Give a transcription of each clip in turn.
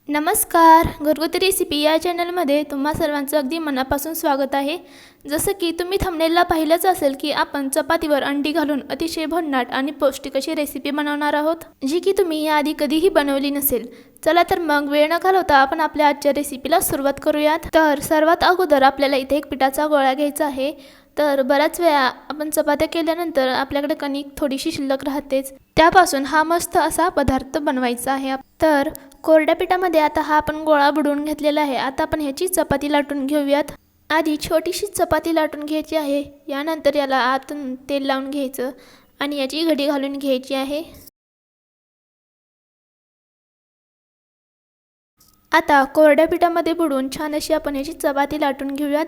नमस्कार. घरगुती रेसिपी या चॅनलमध्ये तुम्हा सर्वांचं अगदी मनापासून स्वागत आहे. जसं की तुम्ही थंबनेलला पाहिलंच असेल की आपण चपातीवर अंडी घालून अतिशय भन्नाट आणि पौष्टिक अशी रेसिपी बनवणार आहोत, जी की तुम्ही याआधी कधीही बनवली नसेल. चला तर मग वेळ न घालवता आपण आपल्या आजच्या रेसिपीला सुरुवात करूयात. तर सर्वात अगोदर आपल्याला इथे एक पिठाचा गोळा घ्यायचा आहे. तर बऱ्याच वेळा आपण चपात्या केल्यानंतर आपल्याकडे कणिक थोडीशी शिल्लक राहतेच, त्यापासून हा मस्त असा पदार्थ बनवायचा आहे. तर कोरड्या पिठामध्ये आता हा आपण गोळा बुडवून घेतलेला आहे. आता आपण ह्याची चपाती लाटून घेऊयात. आधी छोटीशी चपाती लाटून घ्यायची आहे. यानंतर याला आतून तेल लावून घ्यायचं आणि याची घडी घालून घ्यायची आहे. आता कोरड्या पिठामध्ये बुडवून छान अशी आपण याची चपाती लाटून घेऊयात.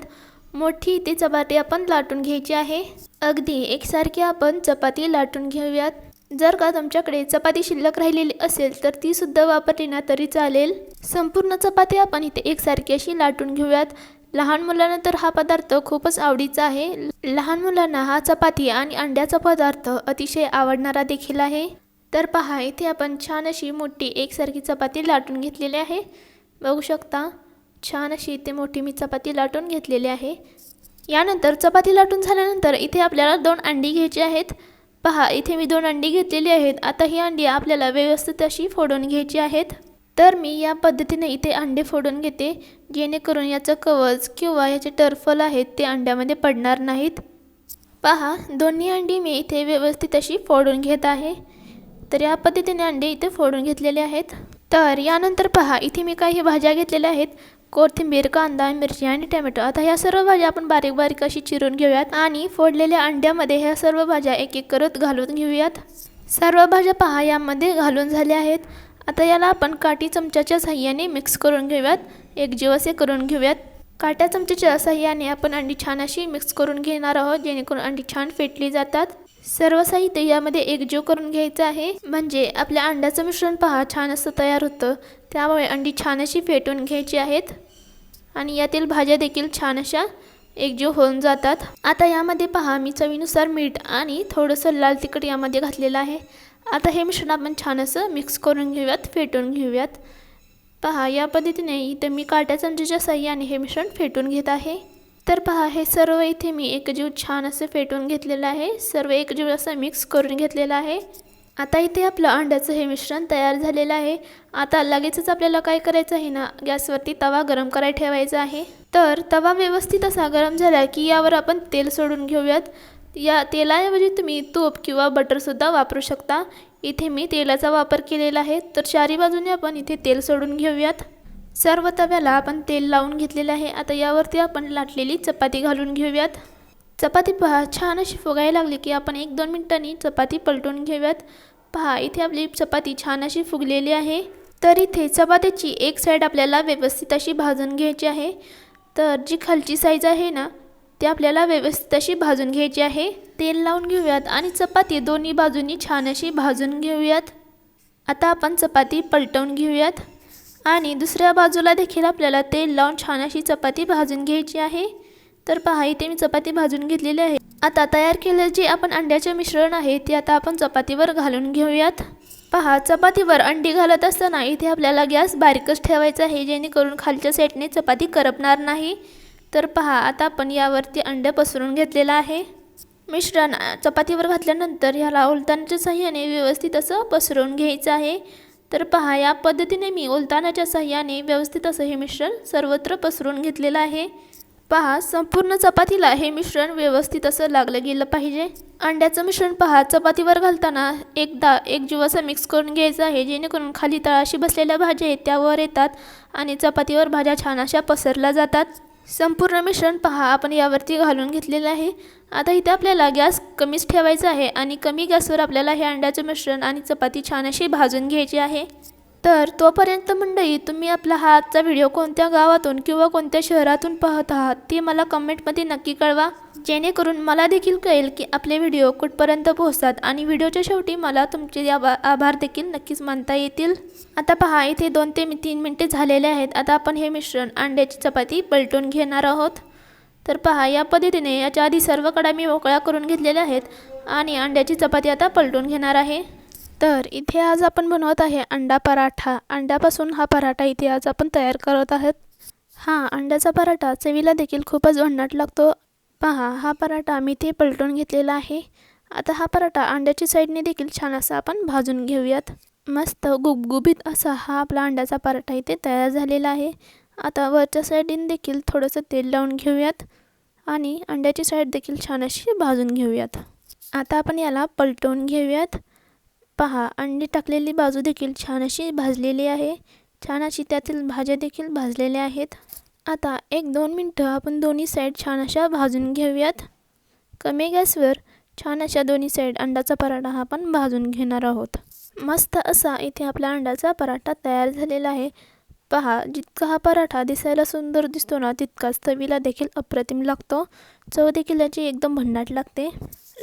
मोठी ती चपाती आपण लाटून घ्यायची आहे. अगदी एकसारखी आपण चपाती लाटून घेऊयात. जर का तुमच्याकडे चपाती शिल्लक राहिलेली असेल तर ती सुद्धा वापरली ना तरी चालेल. संपूर्ण चपाती आपण इथे एकसारखी अशी लाटून घेऊयात. लहान मुलांना तर हा पदार्थ खूपच आवडीचा आहे. लहान मुलांना हा चपाती आणि अंड्याचा पदार्थ अतिशय आवडणारा देखील आहे. तर पहा, इथे आपण छान अशी मोठी एकसारखी चपाती लाटून घेतलेली आहे. बघू शकता, छान अशी इथे मोठी मी चपाती लाटून घेतलेली आहे. यानंतर चपाती लाटून झाल्यानंतर इथे आपल्याला 2 अंडी घ्यायची आहेत. पहा, इथे मी 2 अंडी घेतलेली आहेत. आता ही अंडी आपल्याला व्यवस्थित अशी फोडून घ्यायची आहेत. तर मी या पद्धतीने इथे अंडे फोडून घेते, जेणेकरून याचं कवच किंवा याचे टर्फल आहेत ते अंड्यामध्ये पडणार नाहीत. पहा, दोन्ही अंडी मी इथे व्यवस्थित अशी फोडून घेत आहे. तर या पद्धतीने अंडे इथे फोडून घेतलेले आहेत. तर यानंतर पहा, इथे मी काही भाज्या घेतलेल्या आहेत. कोथिंबीर, कांदा, मिरची आणि टोमॅटो. आता ह्या सर्व भाज्या आपण बारीक बारीक अशी चिरून घेऊयात आणि फोडलेल्या अंड्यामध्ये ह्या सर्व भाज्या एक एक करत घालून घेऊयात. सर्व भाज्या पहा यामध्ये घालून झाल्या आहेत. आता याला आपण काठी चमच्याच्या साहाय्याने मिक्स करून घेऊयात, एकजीव असे करून घेऊयात. काट्या चमच्याच्या साहाय्याने आपण अंडी छान अशी मिक्स करून घेणार आहोत, जेणेकरून अंडी छान फेटली जातात. सर्व साहित्य यामध्ये एकजीव करून घ्यायचं आहे, म्हणजे आपल्या अंड्याचं मिश्रण पहा छान असं तयार होतं. त्यामुळे अंडी छान अशी फेटून घ्यायची आहेत आणि यातील भाज्या देखील छान अशा एकजीव होऊन जातात. आता यामध्ये पहा, मी चवीनुसार मीठ आणि थोडंसं लाल तिखट यामध्ये घातलेलं आहे. आता हे मिश्रण आपण छान असं मिक्स करून घेऊयात, फेटून घेऊयात. पहा, या पद्धतीने इथे मी काट्या चमच्याच्या साहाय्याने हे मिश्रण फेटून घेत आहे. तर पहा, हे सर्व इथे मी एकजीव छान असं फेटून घेतलेलं आहे. सर्व एकजीव असं मिक्स करून घेतलेलं आहे. आता इथे आपलं अंड्याचं हे मिश्रण तयार झालेलं आहे. आता लगेचच आपल्याला काय करायचं आहे ना, गॅसवरती तवा गरम करायला ठेवायचा आहे. तर तवा व्यवस्थित असा गरम झाला की यावर आपण तेल सोडून घेऊयात. या तेलाऐवजी तुम्ही तूप किंवा बटरसुद्धा वापरू शकता. इथे मी तेलाचा वापर केलेला आहे. तर चारी बाजूने आपण इथे तेल सोडून घेऊयात. सर्व तव्याला आपण तेल लावून घेतलेलं आहे. आता यावरती आपण लाटलेली चपाती घालून घेऊयात. चपाती पहा छान अशी फुगायला लागली की आपण 1-2 मिनिटांनी चपाती पलटून घेऊयात. पहा, इथे आपली चपाती छान अशी फुगलेली आहे. तर इथे चपातीची एक साईड आपल्याला व्यवस्थित अशी भाजून घ्यायची आहे. तर जी खालची साईज आहे ना, ती आपल्याला व्यवस्थित अशी भाजून घ्यायची आहे. तेल लावून घेऊयात आणि चपाती दोन्ही बाजूंनी छान अशी भाजून घेऊयात. आता आपण चपाती पलटवून घेऊयात आणि दुसऱ्या बाजूला देखील आपल्याला तेल लावून छान अशी चपाती भाजून घ्यायची आहे. तर पहा, इथे मी चपाती भाजून घेतलेली आहे. आता तयार केलेले जे आपण अंड्याचे मिश्रण आहे ते आता आपण चपातीवर घालून घेऊयात. पहा, चपातीवर अंडी घालत असताना इथे आपल्याला गॅस बारीकच ठेवायचा आहे, जेणेकरून खालच्या साईडने चपाती करपणार नाही. तर पहा, आता आपण यावरती अंडे पसरून घेतलेलं आहे. मिश्रण चपातीवर घातल्यानंतर ह्याला उलथण्याच्या साहाय्याने व्यवस्थित असं पसरवून घ्यायचं आहे. तर पहा, या पद्धतीने मी उलथण्याच्या साहाय्याने व्यवस्थित असं हे मिश्रण सर्वत्र पसरून घेतलेलं आहे. पहा, संपूर्ण चपातीला हे मिश्रण व्यवस्थित असं लागलं गेलं पाहिजे. अंड्याचं मिश्रण पहा चपातीवर घालताना एकदा एकजीव असं मिक्स करून घ्यायचं आहे, जेणेकरून खाली तळाशी बसलेल्या भाज्या आहेत त्यावर येतात आणि चपातीवर भाज्या छान अशा पसरल्या जातात. संपूर्ण मिश्रण पहा आपण यावरती घालून घेतलेलं आहे. आता इथे आपल्याला गॅस कमीच ठेवायचा आहे आणि कमी गॅसवर आपल्याला हे अंड्याचं मिश्रण आणि चपाती छान अशी भाजून घ्यायची आहे. तर तोपर्यंत मंडळी, तुम्ही आपला हा आजचा व्हिडिओ कोणत्या गावातून किंवा कोणत्या शहरातून पाहत आहात ते मला कमेंटमध्ये नक्की कळवा, जेणेकरून मला देखील कळेल की आपले व्हिडिओ कुठपर्यंत पोहोचतात आणि व्हिडिओच्या शेवटी मला तुमचे आभार देखील नक्कीच मानता येतील. आता पहा, इथे 2 ते 3 मिनिटे झालेले आहेत. आता आपण हे मिश्रण अंड्याची चपाती पलटून घेणार आहोत. तर पहा, या पद्धतीने याच्या आधी सर्व कडा मी मोकळ्या करून घेतलेल्या आहेत आणि अंड्याची चपाती आता पलटून घेणार आहे. तर इथे आज आपण बनवत आहे अंडा पराठा. अंड्यापासून हा पराठा इथे आज आपण तयार करत आहोत. हा अंड्याचा पराठा चवीला देखील खूपच भन्नाट लागतो. पहा, हा पराठा मी ते पलटून घेतलेला आहे. आता हा पराठा अंड्याची साईडने देखील छान असा आपण भाजून घेऊयात. मस्त गुबगुबीत असा हा आपला अंड्याचा पराठा इथे तयार झालेला आहे. आता वरच्या साईडने देखील थोडंसं तेल लावून घेऊयात आणि अंड्याची साईड देखील छान अशी भाजून घेऊयात. आता आपण याला पलटवून घेऊयात. पहा, अंडी टाकलेली बाजू देखील छान अशी भाजलेली आहे. छान अशी त्यातील भाज्या देखील भाजलेल्या आहेत. आता 1-2 मिनटं आपण दोन्ही साईड छान अशा भाजून घेऊयात. कमी गॅसवर छान अशा दोन्ही साईड अंड्याचा पराठा हा आपण भाजून घेणार आहोत. मस्त असा इथे आपला अंड्याचा पराठा तयार झालेला आहे. पहा, जितका हा पराठा दिसायला सुंदर दिसतो ना, तितकाच चवीला देखील अप्रतिम लागतो. चव देखील याची एकदम भन्नाट लागते.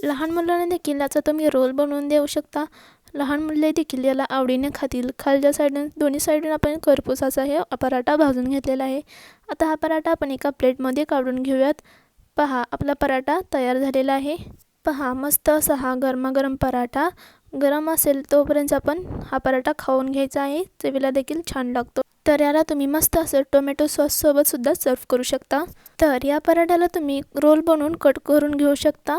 लहान मुलांना देखील याचा तुम्ही रोल बनवून देऊ शकता. लहान मुले देखील याला आवडीने खातील. खालच्या साईडून दोन्ही साईडून आपण खरपूस असा हे पराठा भाजून घेतलेला आहे. आता हा पराठा आपण एका प्लेटमध्ये काढून घेऊयात. पहा, आपला पराठा तयार झालेला आहे. पहा, मस्त असा हा गरमागरम पराठा. गरम असेल तोपर्यंत आपण हा पराठा खाऊन घ्यायचा आहे. चवीला देखील छान लागतो. तर याला तुम्ही मस्त असं टोमॅटो सॉससोबत सुद्धा सर्व करू शकता. तर या पराठ्याला तुम्ही रोल बनवून कट करून घेऊ शकता.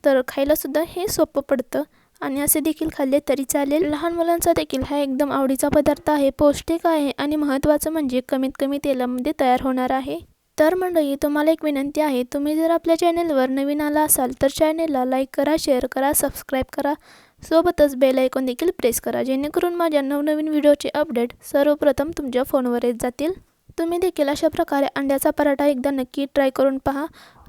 तर खायला सुद्धा हे सोपं पडतं आणि असे देखील खाल्ले तरी चालेल. लहान मुलांचा देखील हा एकदम आवडीचा पदार्थ आहे. पौष्टिक आहे आणि महत्त्वाचं म्हणजे कमीत कमी तेलामध्ये तयार होणार आहे. तर मंडळी, तुम्हाला एक विनंती आहे, तुम्ही जर आपल्या चॅनेलवर नवीन आला असाल तर चॅनेलला लाईक करा, शेअर करा, सबस्क्राईब करा. सोबतच बेल आयकॉन देखील प्रेस करा, जेणेकरून माझ्या नवनवीन व्हिडिओचे अपडेट सर्वप्रथम तुमच्या फोनवर येत जातील. तुम्ही देखील अशा प्रकारे अंड्याचा पराठा एकदा नक्की ट्राय करून पहा.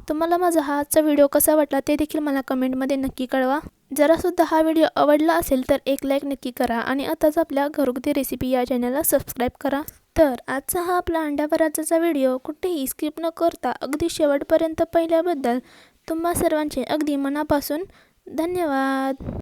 तुम्हाला माझा हा आजचा व्हिडिओ कसा वाटला ते देखील मला कमेंटमध्ये नक्की कळवा. जरासुद्धा हा व्हिडिओ आवडला असेल तर एक लाईक नक्की करा आणि आताच आपल्या घरगुती रेसिपी या चॅनलला सबस्क्राईब करा. तर आजचा हा आपला अंडा पराठाचा व्हिडिओ कुठेही स्किप न करता अगदी शेवटपर्यंत पाहिल्याबद्दल तुम्हा सर्वांचे अगदी मनापासून धन्यवाद.